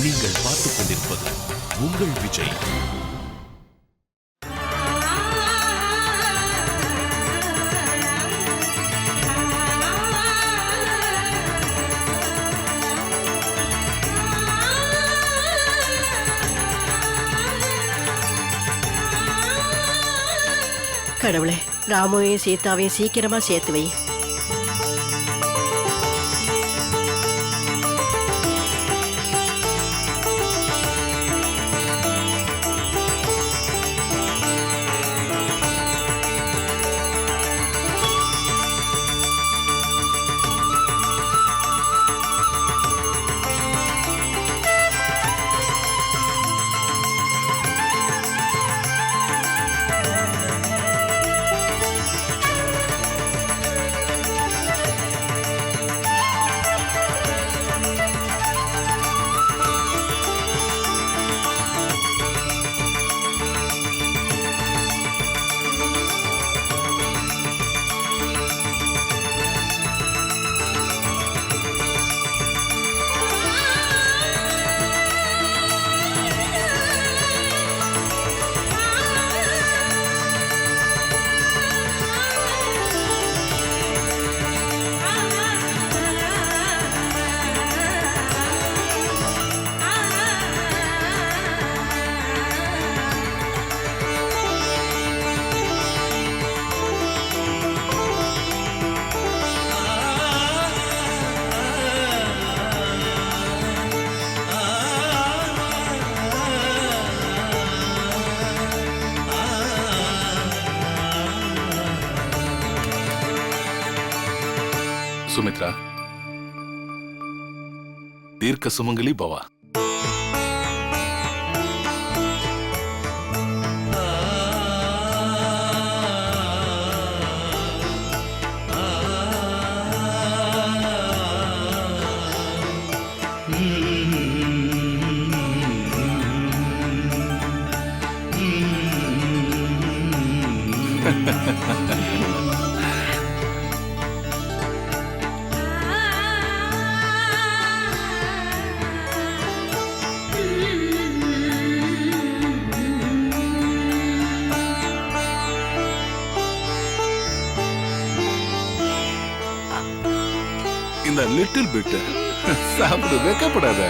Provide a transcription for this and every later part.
நீங்கள் பார்த்துக் கொண்டிருப்பது உங்கள் விஜய். கடவுளே, ராமுவையும் சீதாவையும் சீக்கிரமா சேர்த்து வை. சுமித்ரா, தீர்க்க சுமங்கலி பவா. இந்த லிட்டில் பிட் சாப்பிடு, வெக்கப்படாத.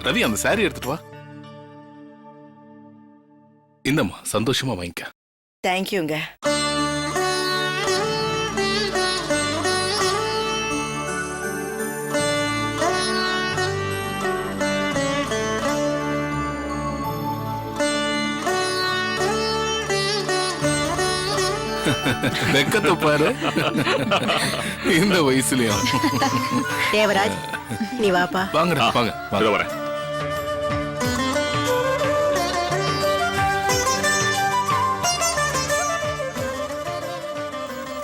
ரவி, அந்த சாரி எடுத்துட்டு வா. இந்தம்மா, சந்தோஷமா வாங்கிக்க. தேங்க்யூங்க. வெக்கத்தை பாரு, இந்த வயசுலயும். தேவராஜ், நீ வாப்பா. வாங்கடா, வாங்க. வரேன்.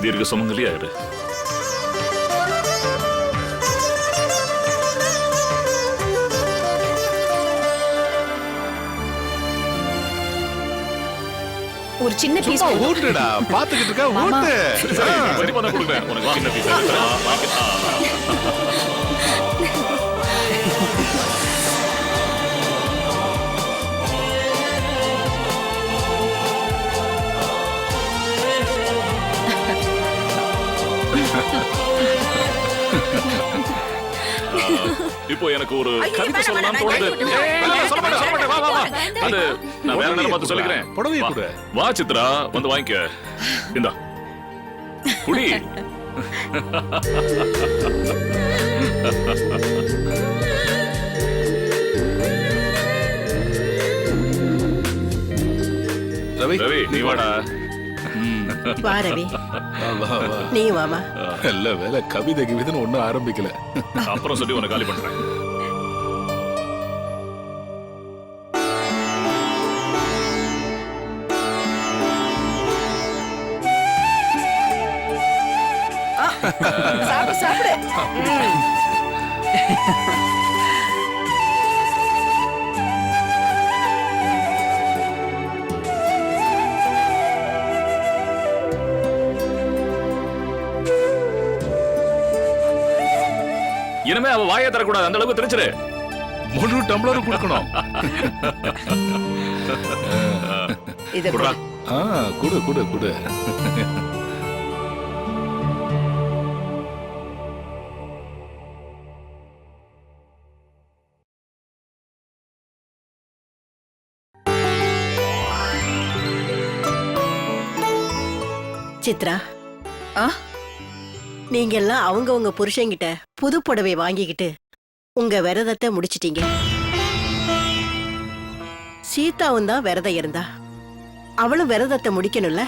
தீர்க்க சுமங்கலி ஆயிடு. ஒரு சின்ன பீஸ் ஊட்டுடா, பாத்துக்கிட்டு இருக்கா, ஊட்டு. சரி, பண்ண கொடுக்குறேன் உனக்கு. சின்ன பீஸ் இப்போ எனக்கு ஒரு கவிதை சொல்லலாம் தோணுது. அது நான் வேற நேரம் பார்த்து சொல்லிக்கிறேன். புடவை கொடு. வா சித்ரா, வந்து வாங்கிக்க. இந்தா குடி. ரவி, ரவி நீ வாடா. வா ரவி, நீ வாமா. நல்ல வேலை, கவிதை கவிதைன்னு ஒண்ணும் ஆரம்பிக்கல. அப்புறம் சொல்லி உன்னை காலி பண்றேன். சாப்பிடு சாப்பிடு. இனிமே அவ வாயை தரக்கூடாது, அந்த அளவுக்கு தெரிஞ்சிரு. முழு டம்ளரும் கொடுக்கணும். இத குடுறா. குடு குடு குடு. சித்ரா, ஆ நீங்க எல்லாம் அவங்கவங்க புருஷன்கிட்ட புது புடவை வாங்கிக்கிட்டு உங்க விரதத்தை முடிச்சிட்டீங்க. சீதாவும் தான் விரதம் இருந்தா, அவளும் விரதத்தை முடிக்கணும்ல.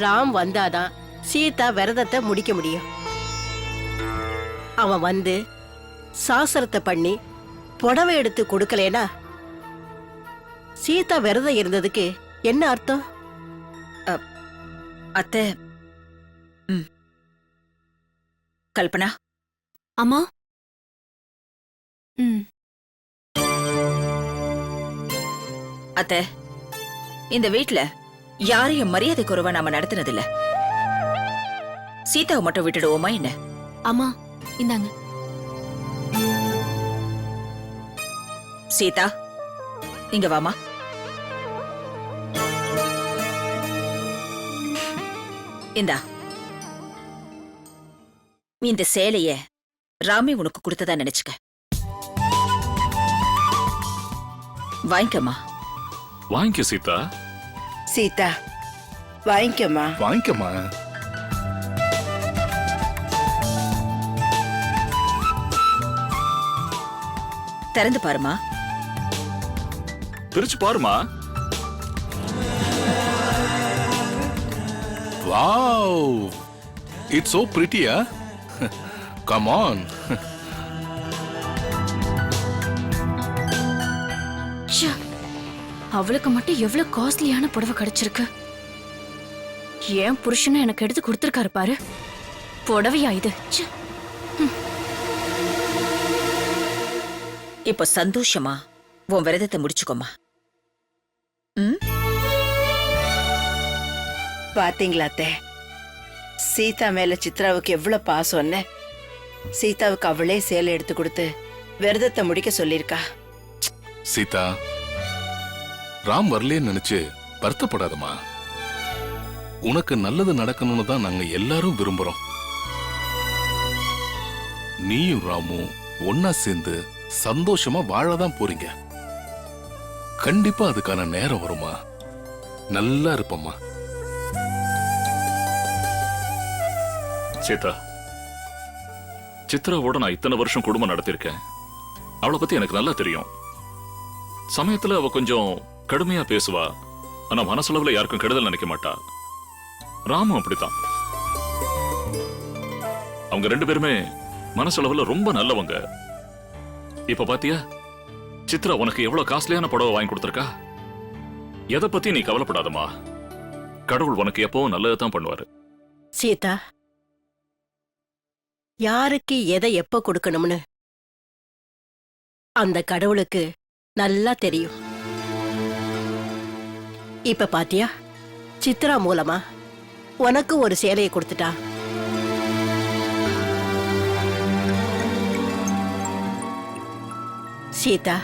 ராம் வந்தாதான் சீதா விரதத்தை முடிக்க முடியும். அவன் வந்து சாஸ்திரத்தை பண்ணி புடவை எடுத்து கொடுக்கலேனா சீதா விரதம் இருந்ததுக்கு என்ன அர்த்தம்? அத்தை. கல்பனா. அம்மா. அத்தை, இந்த வீட்ல யாரையும் மரியாதை குறைவா நாம நடத்தினதில்ல. சீதாவை மட்டும் விட்டுடுவோமா என்ன? அம்மா இந்தாங்க. சீதா, இங்க வாமா. இந்தா, இந்த சேலைய ராமி உனக்கு கொடுத்ததா நினைச்சுக்க. வாங்கிக்கம்மா. வாங்கிக்க சீதா. சீதா வாங்கிக்கம்மா. வாங்கிக்கம்மா. திறந்து பாருமா. பிரிச்சு பாருமா. Wow! It's so pretty, huh? Come on. ச்சே, அவளுக்கு மட்டும் எவ்வளவு காஸ்ட்லியான புடவை கிடைச்சிருக்கு. ஏன் புருஷனும் எனக்கு எடுத்து கொடுத்திருக்காரு பாரு. புடவையா இது? ச்சே. இப்ப சந்தோஷமா உன் விரதத்தை முடிச்சுக்கோமா. பாத்தீங்களா அத்தை, சீதா மேல சித்ராவுக்கு எவ்வளவு பாசம்னு. சீதாவுக்கு அவளே சேலை எடுத்து கொடுத்து விரதத்தை முடிக்க சொல்லிருக்கா. சீதா, ராம் வரலேன்னு நினைச்சு வருத்தப்படாதம்மா. உனக்கு நல்லது நடக்கணும்னு தான் நாங்க எல்லாரும் விரும்புறோம். நீயும் ராமும் ஒன்னா சேர்ந்து சந்தோஷமா வாழதான் போறீங்க. கண்டிப்பா அதுக்கான நேரம் வருமா. நல்லா இருப்பம்மா. சீதா, சித்ராவோட நான் இத்தனை வருஷம் குடும்பம் நடத்திருக்கேன். அவளை பத்தி எனக்கு நல்லா தெரியும். சமயத்துல அவ கொஞ்சம் கடுமையா பேசுவா, ஆனா மனசளவுல யாருக்கும் கெடுதல் நினைக்க மாட்டா. ராமும் அப்படித்தான். அவங்க ரெண்டு பேருமே மனசளவுல ரொம்ப நல்லவங்க. இப்ப பாத்தியா, சித்ரா உனக்கு எவ்வளவு காஸ்ட்லியான புடவை வாங்கி கொடுத்திருக்கா. எதை பத்தி நீ கவலைப்படாதமா. கடவுள் உனக்கு எப்பவும் நல்லதான் பண்ணுவாரு. சீதா, யாருக்கு எதை எப்ப கொடுக்கணும்னு அந்த கடவுளுக்கு நல்லா தெரியும். இப்ப பாத்தியா, சித்ரா மூலமா உனக்கு ஒரு சேலையை கொடுத்துட்டா. சீதா,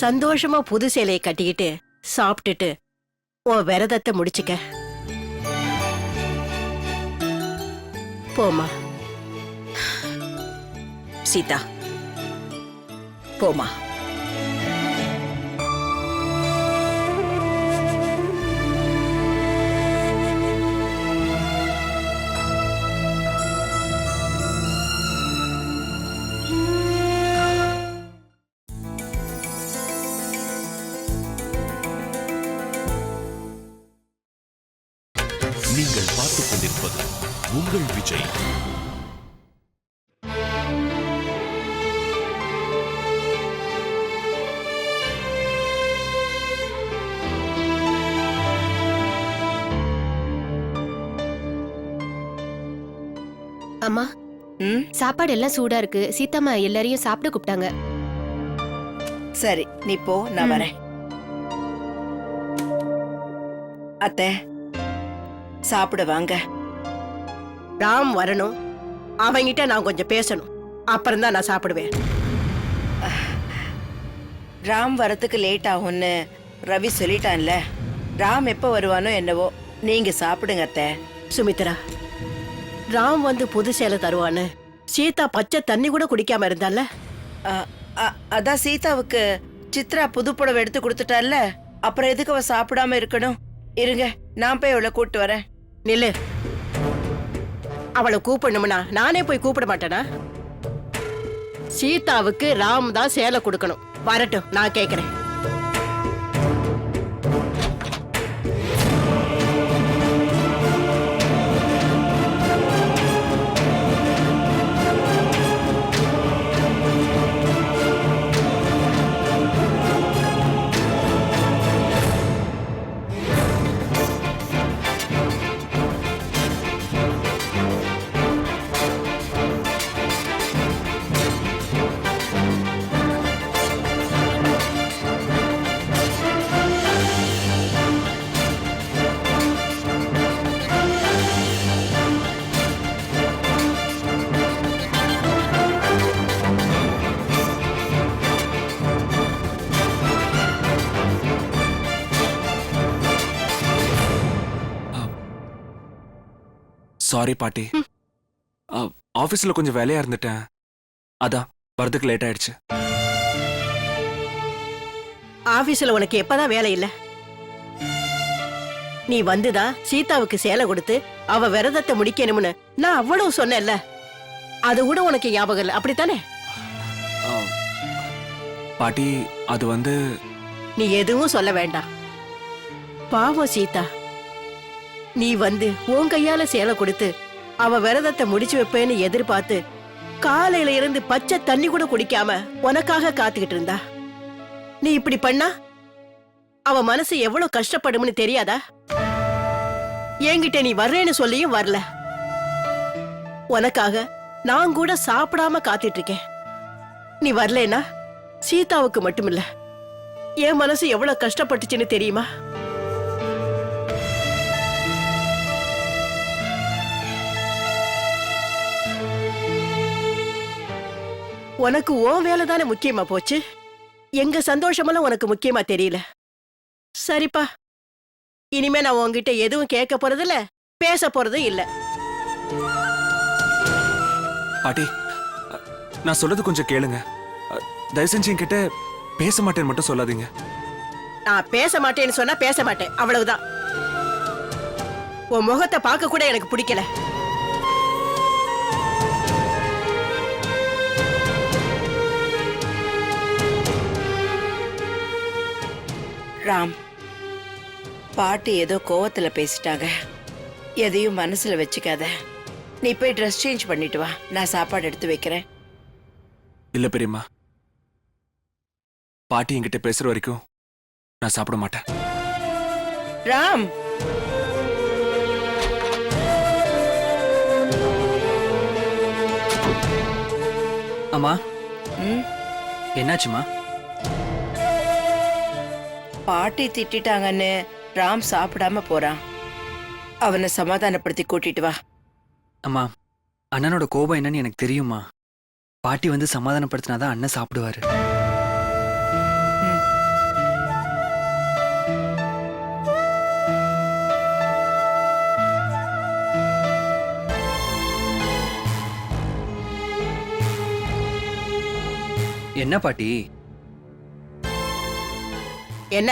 சந்தோஷமா புது சேலையை கட்டிக்கிட்டு சாப்பிட்டுட்டு உன் விரதத்தை முடிச்சுக்க. போமா. சீதா, போமா. நீங்கள் பார்த்துக் கொண்டிருப்பது உங்கள் விஜய். அம்மா ம் சாப்பாடு எல்லாம் சூடா இருக்கு. சீதாம்மா எல்லாரையும் சாப்பிட கூப்பிட்டாங்க. சரி நீ போ, நான் வரேன். அத்தை சாப்பிட வாங்க. ராம் வரணும், அவங்கிட்ட நான் கொஞ்சம் பேசணும், அப்புறம் தான் நான் சாப்பிடுவேன். ராம் வரத்துக்கு லேட் ஆகும்னு ரவி சொல்லிட்டான்ல. ராம் எப்போ வருவானோ என்னவோ, நீங்க சாப்பிடுங்க அத்தை. சுமித்ரா, ராம் வந்து புது சேலை தருவான்னு சீதா பச்சை தண்ணி கூட குடிக்காம இருந்தால. அதான் சீதாவுக்கு சித்ரா புது புடவை எடுத்து கொடுத்துட்டால, அப்புறம் எதுக்கு அவ சாப்பிடாம இருக்கணும்? இருங்க, நான் போய் அவளை கூட்டு வரேன். நில்லு. அவளை கூப்பிடணும்னா நானே போய் கூப்பிட மாட்டேனா? சீதாவுக்கு ராம் தான் சேலை கொடுக்கணும். வரட்டும், நான் கேக்குறேன். சாரி பாட்டி, ஆபீஸ்ல கொஞ்சம் வேலையா இருந்துட்டேன், அதான் வரதுக்கு லேட் ஆயிடுச்சு. ஆபீஸ்ல உனக்கு எப்பதான் வேலை இல்ல? நீ வந்துதான் சீதாவுக்கு சேலை கொடுத்து அவ விரதத்தை முடிக்கணும்னு நான் அவ்வளவு சொன்னேன்ல. அது கூட உனக்கு ஞாபகம் இல்ல, அப்படித்தானே? பாட்டி, அது வந்து நீ எதுவும் சொல்ல வேண்டாம். பாவம் சீதா, நீ வந்து உன் கையால சேலை கொடுத்து அவ விரதத்தை முடிச்சு வைப்பேன்னு எதிர்பார்த்து காலையில இருந்து பச்சை தண்ணி கூட குடிக்காம உனக்காக காத்துக்கிட்டு இருந்தா. நீ இப்படி பண்ணா அவ மனசு எவ்வளவு கஷ்டப்படும்னு தெரியாதா? என்கிட்ட நீ வர்றேன்னு சொல்லியும் வரல. உனக்காக நான் கூட சாப்பிடாம காத்துட்டு இருக்கேன். நீ வரலனா சீதாவுக்கு மட்டுமில்ல, என் மனசு எவ்வளவு கஷ்டப்பட்டுச்சுன்னு தெரியுமா? உனக்கு உன் வேலை தானே முக்கியமா போச்சு. எங்க சந்தோஷமெல்லாம் உனக்கு முக்கியமா தெரியல. சரிப்பா, இனிமே நான் உன்கிட்ட எதுவும் கேட்க போறதில்ல, பேச போறதும் இல்ல. பாட்டி, நான் சொல்றது கொஞ்சம் கேளுங்க. தயவு செஞ்சு என்கிட்ட பேச மாட்டேன்னு மட்டும் சொல்லாதீங்க. நான் பேச மாட்டேன்னு சொன்னா பேச மாட்டேன், அவ்வளவுதான். உன் முகத்தை பார்க்க கூட எனக்கு பிடிக்கல. ராம், பாட்டி ஏதோ கோவத்துல பேசிட்டாங்க. எதையும் மனசுல வச்சுக்காத. நீ போய் ட்ரெஸ் சேஞ்ச் பண்ணிட்டு வா, நான் சாப்பாடு எடுத்து வைக்கிறேன். இல்ல பெரியம்மா, பாட்டி என்கிட்ட பேசுற வரைக்கும் நான் சாப்பிட மாட்டேன். ராம், அம்மா, ம், என்னாச்சுமா? பாட்டி திட்டாங்கன்னு ராம் சாப்பிடாம போறான். அவனை சமாதானப்படுத்தி கூட்டிட்டு வா. அம்மா, அண்ணனோட கோபம் என்னன்னு எனக்கு தெரியுமா. பாட்டி வந்து சமாதானப்படுத்தினாதான் அண்ணன் சாப்பிடுவாரு. என்ன பாட்டி? என்ன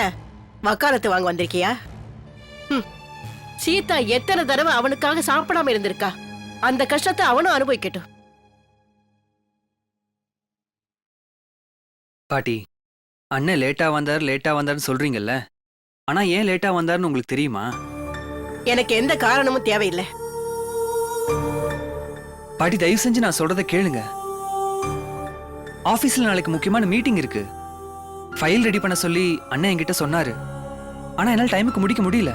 வக்காலத்து வாங்க வந்திருக்கியா? சீதா எத்தனை தடவை அவனுக்காக சாப்பிடாம இருந்திருக்கா. அந்த கஷ்டத்தை அவனும் அனுபவிக்கட்டும். பாட்டி, அண்ணன் லேட்டா வந்தாருன்னு சொல்றீங்கல்ல, ஆனா ஏன் லேட்டா வந்தாருன்னு உங்களுக்கு தெரியுமா? எனக்கு எந்த காரணமும் தேவையில்லை. பாட்டி, தயவு செஞ்சு நான் சொல்றதை கேளுங்க. ஆபீஸ்ல நாளைக்கு முக்கியமான மீட்டிங் இருக்கு. ஃபைல் ரெடி பண்ண சொல்லி அண்ணன் என்கிட்ட சொன்னாரு. ஆனா என்னால டைமுக்கு முடிக்க முடியல.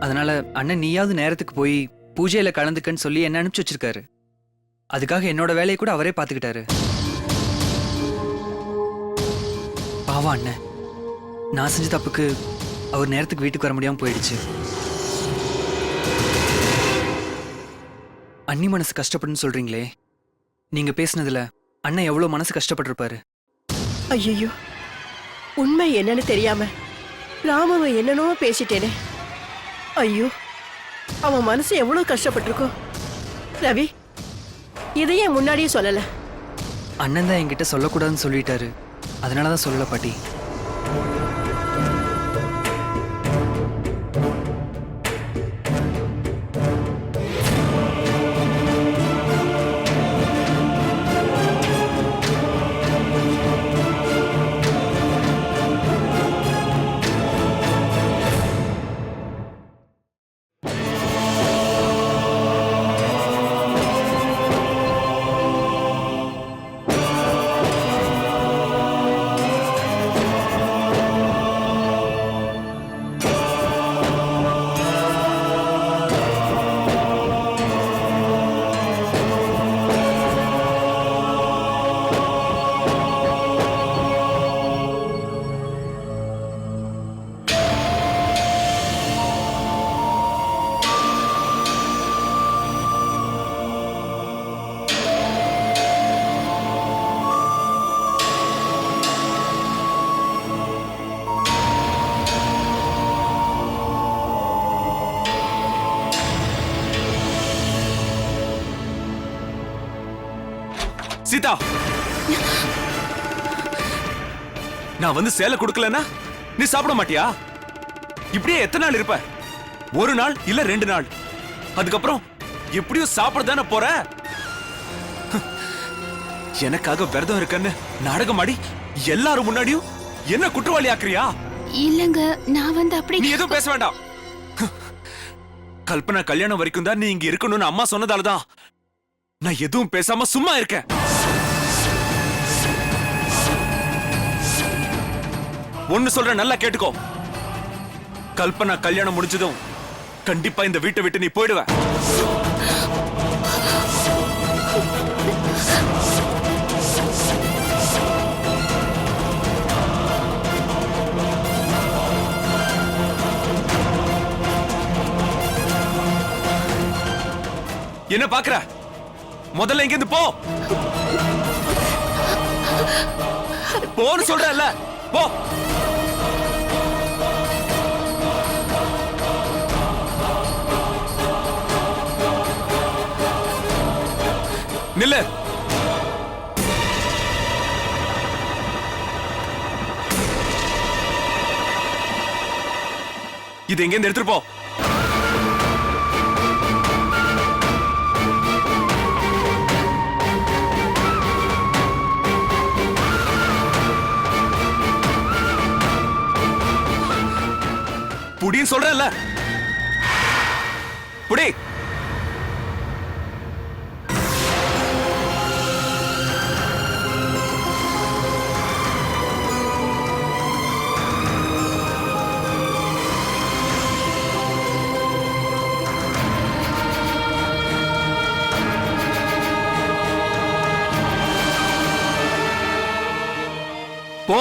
அதனால அண்ணன் நீயாவது நேரத்துக்கு போய் பூஜையில கலந்துக்கன்னு சொல்லி என்ன அனுப்பிச்சு வச்சிருக்காரு. அதுக்காக என்னோட வேலையை கூட அவரே பார்த்துக்கிட்டாரு. பாவம் அண்ணன், நான் செஞ்ச தப்புக்கு அவர் நேரத்துக்கு வீட்டுக்கு வர முடியாம போயிடுச்சு. அண்ணி மனசு கஷ்டப்படுன்னு சொல்றீங்களே, நீங்க பேசுனதுல அண்ணன் எவ்வளவு மனசு கஷ்டப்பட்டிருப்பாரு. ஐயோ, உண்மை என்னன்னு தெரியாம ராமவை என்னனோ பேசிட்டேனே. ஐயோ, அவன் மனசு எவ்வளவு கஷ்டப்பட்டிருக்கோம். ரவி, இதையே முன்னாடியே சொல்லல. அண்ணன் தான் என்கிட்ட சொல்லக்கூடாதுன்னு சொல்லிட்டாரு, அதனாலதான் சொல்லல பாட்டி. சீதா, நான் வந்து சேலை கொடுக்கலன்னா நீ சாப்பிட மாட்டியா? இப்படியே எத்தனை நாள் இருப்ப? ஒரு நாள் இல்ல 2 நாள். அதுக்கப்புறம் எப்படியும் சாப்பிட தானே போற. எனக்காக விரதம் இருக்கன்னு நாடகம் ஆடி எல்லாரும் முன்னாடியும் என்ன குற்றவாளி ஆக்குறியா? இல்லங்க, நான் வந்து அப்படி நீ எதுவும் பேச வேண்டாம். கல்பனா கல்யாணம் வரைக்கும் தான் நீ இங்க இருக்கணும்னு அம்மா சொன்னதாலதான் நான் எதுவும் பேசாம சும்மா இருக்கேன். ஒன்னு சொல்ற, நல்லா கேட்டுக்கோ. கல்பனா கல்யாணம் முடிஞ்சதும் கண்டிப்பா இந்த வீட்டை விட்டு நீ போயிடுவ. என்ன பாக்குற? முதல்ல இங்க இருந்து போ. போன்னு சொல்றல, போ. நில்லு. இது எங்க இருந்து எடுத்துட்டு போ. புடின்னு சொல்றேன்ல, புடி. போ.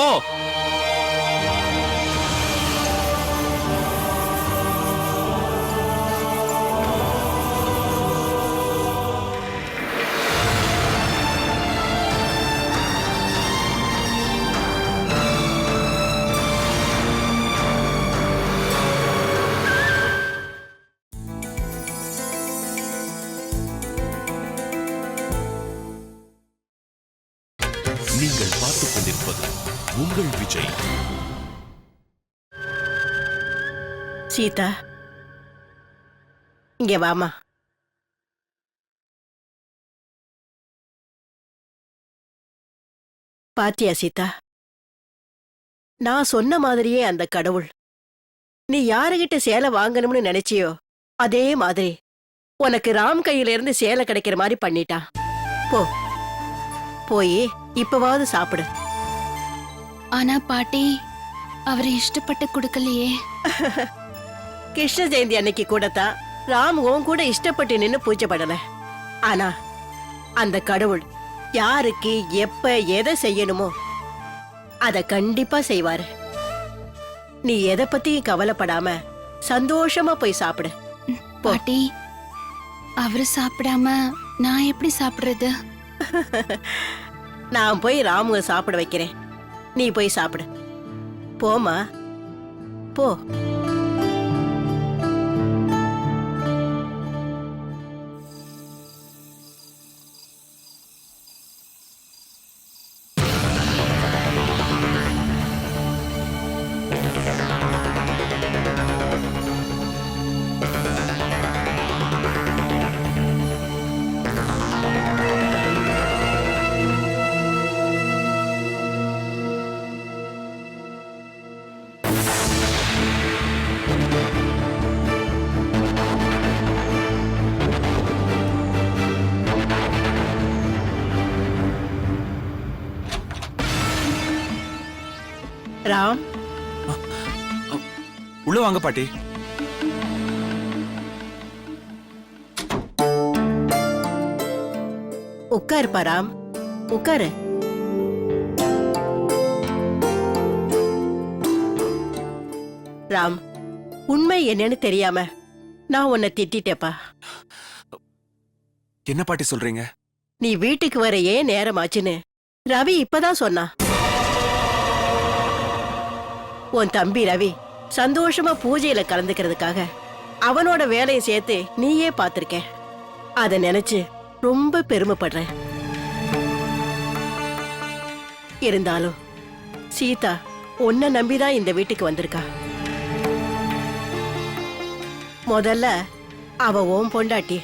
நீங்கள் பார்த்துக் கொண்டிருப்பது உங்கள் விஜய். சீதா, இங்க வாமா. பாத்தியா சீதா, நான் சொன்ன மாதிரியே அந்த கடவுள் நீ யாருகிட்ட சேலை வாங்கணும்னு நினைச்சியோ அதே மாதிரி உனக்கு ராம் கையில இருந்து சேலை கிடைக்கிற மாதிரி பண்ணிட்டான். போ, போய் இப்பவாவது சாப்பிடு. ஆனா பாட்டி, அவர் இஷ்டப்பட்டு கொடுக்கலையே. கிருஷ்ண ஜெயந்தி அன்னைக்கு கூடத்தான் ராம் உன் கூட இஷ்டப்பட்டு நின்னு பூஜை பண்ணல. ஆனா அந்த கடவுள் யாருக்கு எப்ப எதை செய்யணுமோ அத கண்டிப்பா செய்வாரு. நீ எதை பத்தியும் கவலைப்படாம சந்தோஷமா போய் சாப்பிடு. பாட்டி அவரு சாப்பிடாம நான் எப்படி சாப்பிடுறது? நான் போய் ராமுவை சாப்பிட வைக்கிறேன். நீ போய் சாப்பிடு. போமா போ. ராம், உள்ள வாங்க பாட்டி. உட்காருப்பா ராம், உட்காரு. ராம், உண்மை என்னன்னு தெரியாம நான் உன்னை திட்டிட்டேப்பா. என்ன பாட்டி சொல்றீங்க? நீ வீட்டுக்கு வர ஏன் நேரம் ஆச்சுன்னு ரவி இப்பதான் சொன்னான். உன் தம்பி ரவி சந்தோஷமா பூஜையில கலந்துக்கிறதுக்காக அவனோட வேலையை சேர்த்து நீயே பார்த்திருக்க. அத நினைச்சு ரொம்ப பெருமைப்படுறேன். இருந்தாலும் சீதா உன்னை நம்பிதான் இந்த வீட்டுக்கு வந்திருக்கா. முதல்ல அவ ஓம் பொண்டாட்டி,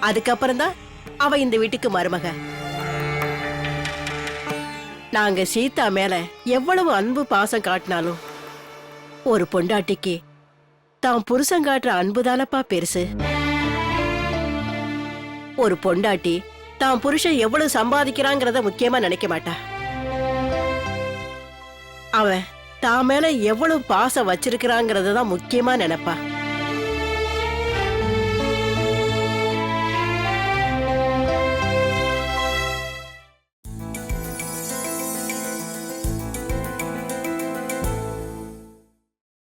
அதுக்கப்புறம் தான் அவ இந்த வீட்டுக்கு மருமக. நாங்க சீதா மேல எவ்வளவு அன்பு பாசம் காட்டினாலும் ஒரு பொண்டாட்டிக்கு தான் புருஷன் காட்டுற அன்புதானப்பா பெருசு. ஒரு பொண்டாட்டி தான் புருஷன் எவ்வளவு சம்பாதிக்கிறாங்கிறத முக்கியமா நினைக்க மாட்டா. அவன் தான் மேல எவ்வளவு பாசம் வச்சிருக்கிறாங்கிறத தான் முக்கியமா நினைப்பா.